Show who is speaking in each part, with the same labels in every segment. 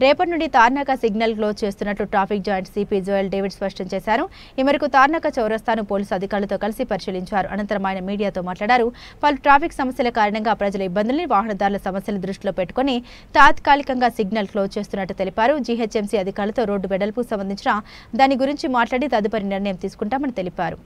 Speaker 1: రేపటి నుండి Tarnaka signal close చేస్తున్నట్లు traffic joint CP Joel David స్పష్టం చేశారు. ఈ మేరకు తార్నాక చౌరస్తాను పోలీసు అధికారులతో కలిసి పరిశీలించారు. అనంతరం ఆయన మీడియాతో మాట్లాడారు. పలు ట్రాఫిక్ సమస్యల కారణంగా ప్రజల ఇబ్బందుల్ని, వాహనదారుల సమస్యలు దృష్టిలో పెట్టుకుని తాత్కాలికంగా సిగ్నల్ క్లోజ్ చేస్తున్నట్టు తెలిపారు. జీహెచ్ఎంసీ అధికారులతో రోడ్డు వెడల్పు సంబంధించిన దాని గురించి మాట్లాడి తదుపరి నిర్ణయం తీసుకుంటామని తెలిపారు.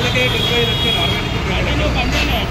Speaker 2: अलग एक डिस्प्ले रखे नॉर्मल डिस्प्ले